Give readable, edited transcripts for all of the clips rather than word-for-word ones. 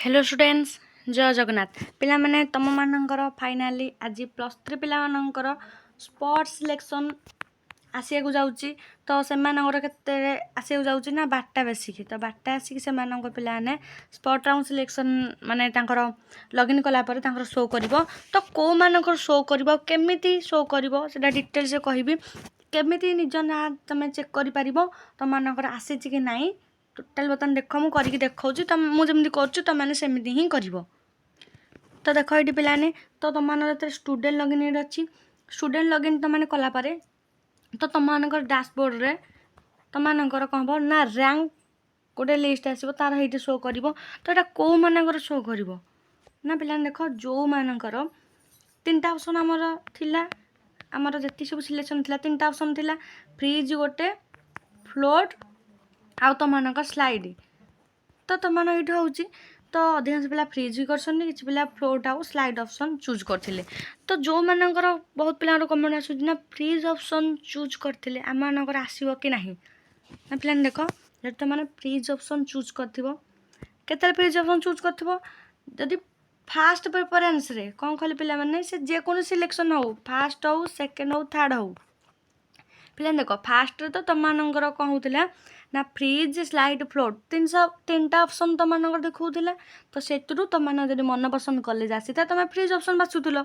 Hello students जय जगन्नाथ पिला माने तम मानकर फाइनाली आज +3 पिला मानकर स्पोर्ट्स सिलेक्शन आसिया को जाउची तो से मानकर केते आसिया को जाउची ना 12टा बेसिक तो 12टा आसिक से मानकर पिला ने स्पोर्ट राउंड सिलेक्शन माने तांकर लॉगिन कला पर तांकर शो करबो तो को मानकर शो करबो केमिति शो करबो सेटा डिटेल से कहबी केमिति निज ना तमे चेक करि परिबो तो मानकर आसी कि नाही टोटाल बर्तमान देख मुझे करके देखा तुम मुझे कर तुमने सेमती ही कर तो देख ये पिलाने तो तुम स्टूडेंट लॉगिन अच्छी स्टूडेंट लॉगिन तुमने कलापर तो तुम डैशबोर्ड रे तुम कौन हम ना रैंक गोटे लिस्ट आसो तार ये शो कर तो यहाँ कौ मान शो कर ना पिलाने देख जो मानकर 3टा ऑप्शन आमर थिला आमर जी सब सिलेक्शन थिला 3टा ऑप्शन थिला फ्रीज गोटे फ्लोट आउ तुम स्लाइड तो तुम ये हूँ तो अधिकांश पिला फ्रीज भी कर कि पिला फ्लोट आउ स्लाइड ऑप्शन चूज करते तो जो मानकर बहुत पिला कमेंट आसूना फ्रीज ऑप्शन चूज करते आम आसो कि ना पिला देख जब तुमने फ्रीज ऑप्शन चूज कर फ्रीज ऑप्शन चूज कर फास्ट प्रेफरेंस रे कौन कहले पिला माने से जेको सिलेक्शन हो फास्ट हो सेकेंड हो थर्ड हो पिला देख फास्ट तो तुम कौन होता ना फ्रीज स्लाइड फ्लोट 3टा ऑप्शन तुम देखा तो से तुम मन पसंद कॉलेज आसी था तुम फ्रीज ऑप्शन बाछुल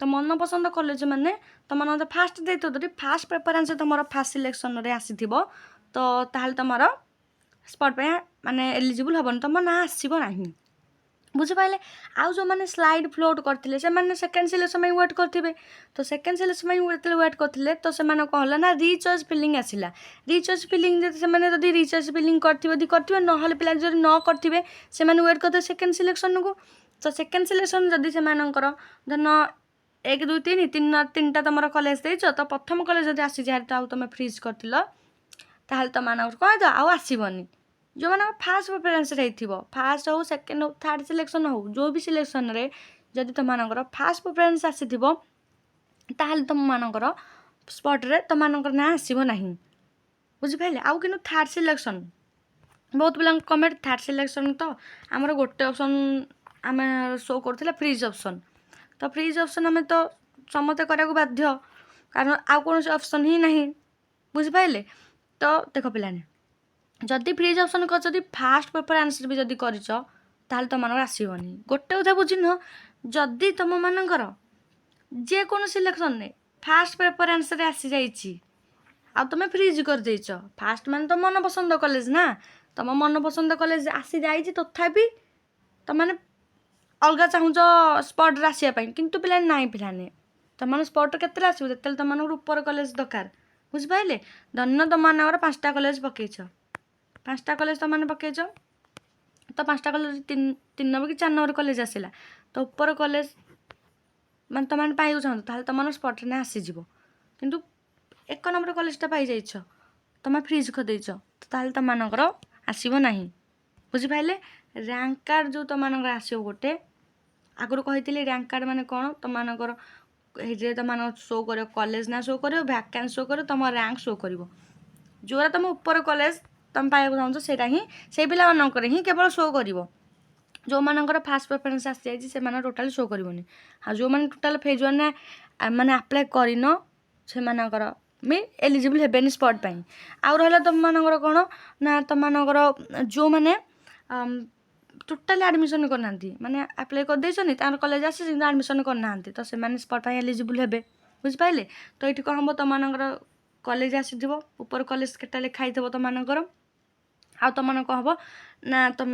तो मन पसंद कॉलेज माने तुम फास्ट देते फास्ट प्रेफरेंस तुम फास्ट सिलेक्शन रे आसी तो ताल तुम स्पॉट पे माने एलिजिबल हेबन तुम ना आसब ना बुझिपारे आउ जो मैंने स्लाइड फ्लोट करते सेकेंड सिलेक्शन में वेट करेंगे तो सेकेंड सिलेक्शन में वेट करते तो से कौन है ना रिचॉइस फिलिंग आसला रिचॉइस फिलिंग जब रिचॉइस फिलिंग करते ना पिला जो न करेंगे से वेट करते सेकेंड सिलेक्शन को तो सेकेंड सिलेक्शन जदि से धन 1 2 3 3टा तुम कॉलेज देच तो प्रथम कॉलेज जब आसी जाए तो तुम फ्रीज कर तुम कौन तो आसबनी जो मैंने फास्ट प्रेफरेंस फास्ट हो सेकेंड हो थर्ड सिलेक्शन हो जो भी सिलेक्शन रे जदि तुम फास्ट प्रेफरेंस आसी तुम मानकर स्पॉट रे तुम ना आसब ना बुझिपारे आउ कि थर्ड सिलेक्शन बहुत पिला कमेंट थर्ड सिलेक्शन तो आमर गोटे ऑप्शन आम शो करूला फ्रीज ऑप्शन तो फ्रीज ऑप्शन आम तो समस्ते करा बाध्य कारण आउ कौन ऑप्शन ही ना बुझिपारे तो देख पिलाने जदि फ्रीज ऑप्शन कर फास्ट प्रेफरेंस भी जदि कर तुम आसबनी गोटे कथा बुझिन जदि तुम मानकर जेको सिलेक्शन ने फास्ट प्रेफरेंस रे आसी जाइए आ तुम फ्रीज कर देच फास्ट मान तो मन पसंद कॉलेज ना तुम मन पसंद कॉलेज आसी जाइए तथापि तुमने अलग चाहूच स्पॉट रे आसापी किंतु पिला ना पिलाने तुम स्पॉट के आसो जो तुम ऊपर कॉलेज दरकार बुझिपारे धन तुम 5टा कॉलेज पकईच 5टा कॉलेज तुमने पकईच तो 5टा कॉलेज 3 नंबर कि 4 नंबर कॉलेज आसला तो ऊपर कॉलेज मान तुम पाइक चाहते तुम स्पॉट ने आसीज किंतु 1 नंबर कॉलेजटा पाई जाइछ तुम फ्रीज करदेच तो तुम आसब ना बुझिपारे रैंक कार्ड जो तुम आसो गोटे आगुरी कही रैंक कार्ड माने कौन तुम तुम शो कर कॉलेज ना शो कर वैकेंसी शो कर तुम रैंक शो कर जोरा तुम ऊपर कॉलेज तुम पाइबा चाहूँ से ही पिला ही केवल शो कर जो मानकर फास्ट प्रेफरेंस आसी जाए टोटाल शो करनी हाँ जो मैंने टोटाल फेज 1 मैंने आप्लाय करन से भी एलिजिबल हेबेनि स्पॉट पाई आउ रहा तुम मानकर कौन ना तुम जो मैंने टोटाल एडमिशन करना माने आप्लाय कर कॉलेज आसी एडमिशन करना तो से स्पॉट एलिजिबल हे बुझिपारे तो ये कौन हम तुम कॉलेज आसी ऊपर कॉलेज केटा लिखाई तुम आ तुम कौन हम ना तुम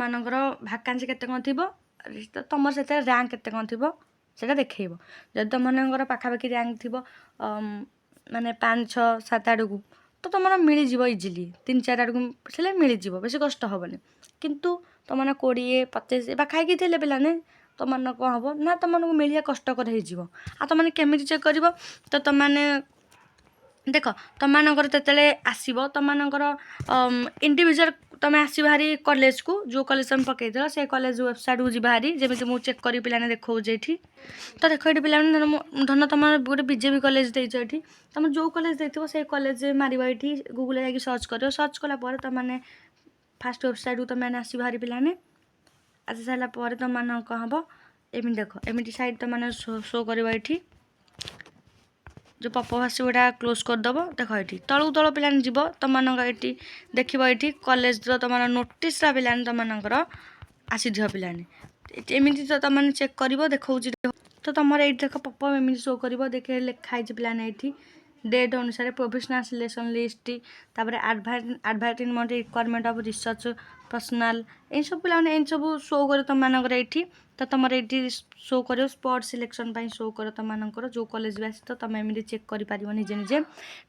भैकेंसी केते कौन थी तुम से रैंक केते कौन थी से देखब जब तुम पाखापाखि रैंक थी माने 5 6 7 आड़ को तो तुम मिल जाव इजिली 3 4 आड़ को से मिल जाव बेस कष्ट हेनी किंतु तुमने 20 25 पाखापाखि थे पिलाने तुम कौन हम ना तुमको मिलिया कष्टकर हो तुमने केमी चेक कर तो तुमने देख तुम आसब तुम इंडिविजुअल तुम आस भारी कॉलेज को जो कॉलेज तुम पकईद से कॉलेज वेबसाइट को जी भारी जमी मुझे चेक कर पिलाने देखा ये तो देख ये पिला धन तुम गोटे बीजेपी कॉलेज देच ये तुम जो कॉलेज देते से कॉलेज मार ये गूगल जा सर्च कर सर्च कलापर तुमने फास्ट वेबसाइट को तुमने आस भारी पिलाने ଆସି ସାରିଲା ପରେ ତୁମମାନଙ୍କ କ'ଣ ହେବ ଏମିତି ଦେଖ ଏମିତି ସାଇଡ଼୍ ତୁମମାନେ ଶୋ କରିବ ଏଠି ଯେଉଁ ପପ୍ ଆସିବ ଏଇଟା କ୍ଲୋଜ୍ କରିଦେବ ଦେଖ ଏଠି ତଳକୁ ତଳ ପିଲାମାନେ ଯିବ ତୁମମାନଙ୍କ ଏଠି ଦେଖିବ ଏଠି କଲେଜର ତୁମର ନୋଟିସ୍ଟା ପିଲାମାନେ ତୁମମାନଙ୍କର ଆସିଥିବ ପିଲାମାନେ ଏମିତି ତ ତୁମମାନେ ଚେକ୍ କରିବ ଦେଖାଉଛି ତ ତୁମର ଏଇଠି ଦେଖ ପପ୍ ଏମିତି ଶୋ କରିବ ଦେଖେ ଲେଖା ହେଇଛି ପିଲାମାନେ ଏଇଠି ଡେଟ୍ ଅନୁସାରେ ପ୍ରୋଫେସନାଲ୍ ସିଲେକ୍ସନ୍ ଲିଷ୍ଟ ତାପରେ ଆଡ଼ଭାର୍ଟାଇଜମେଣ୍ଟ ରିକ୍ୱାରମେଣ୍ଟ ଅଫ୍ ରିସର୍ଚ୍ଚ ପର୍ସନାଲ୍ ଏଇସବୁ ପିଲାମାନେ ଏମିତି ସବୁ ଶୋ କରିବ ତୁମମାନଙ୍କର ଏଇଠି ତ ତୁମର ଏଇଠି ଶୋ କରିବ ସ୍ପଟ୍ ସିଲେକ୍ସନ୍ ପାଇଁ ଶୋ କରିବ ତୁମମାନଙ୍କର ଯେଉଁ କଲେଜ ବି ଆସି ତ ତୁମେ ଏମିତି ଚେକ୍ କରିପାରିବ ନିଜେ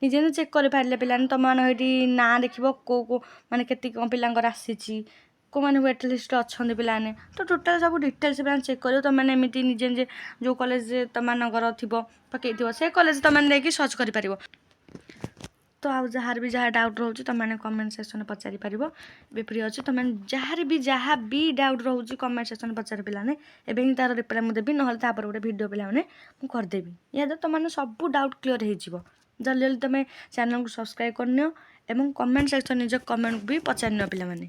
ନିଜେ ଚେକ୍ କରିପାରିଲେ ପିଲାମାନେ ତୁମମାନଙ୍କ ଏଇଠି ନାଁ ଦେଖିବ କେଉଁ ମାନେ କେତିକି କ'ଣ ପିଲାଙ୍କର ଆସିଛି କେଉଁମାନେ ୱେଟ୍ ଲିଷ୍ଟରେ ଅଛନ୍ତି ପିଲାମାନେ ତ ଟୋଟାଲ୍ ସବୁ ଡିଟେଲ୍ସ ପିଲାମାନେ ଚେକ୍ କରିବ ତୁମମାନେ ଏମିତି ନିଜେ ଯେଉଁ କଲେଜରେ ତୁମମାନଙ୍କର ଥିବ ପକାଇଥିବ ସେ କଲେଜ ତୁମମାନେ ନେଇକି ସର୍ଚ୍ଚ କରିପାରିବ ତ ଆଉ ଯାହାର ବି ଯାହା ଡାଉଟ୍ ରହୁଛି ତୁମମାନେ କମେଣ୍ଟ ସେକ୍ସନରେ ପଚାରିପାରିବ ଏବେ ଫ୍ରି ଅଛି ତୁମମାନେ ଯାହା ବି ଡାଉଟ୍ ରହୁଛି କମେଣ୍ଟ ସେକ୍ସନରେ ପଚାରି ପିଲାମାନେ ଏବେ ହିଁ ତା'ର ରିପ୍ଲାଏ ମୁଁ ଦେବି ନହେଲେ ତାପରେ ଗୋଟେ ଭିଡ଼ିଓ ପିଲାମାନେ ମୁଁ କରିଦେବି ଏହାଦ୍ୱାରା ତୁମମାନେ ସବୁ ଡାଉଟ୍ କ୍ଲିୟର୍ ହେଇଯିବ ଜଲ୍ଦି ତୁମେ ଚ୍ୟାନେଲ୍କୁ ସବସ୍କ୍ରାଇବ୍ କରିନିଅ ଏବଂ କମେଣ୍ଟ ସେକ୍ସନ୍ ନିଜ କମେଣ୍ଟକୁ ବି ପଚାରିନିଅ ପିଲାମାନେ।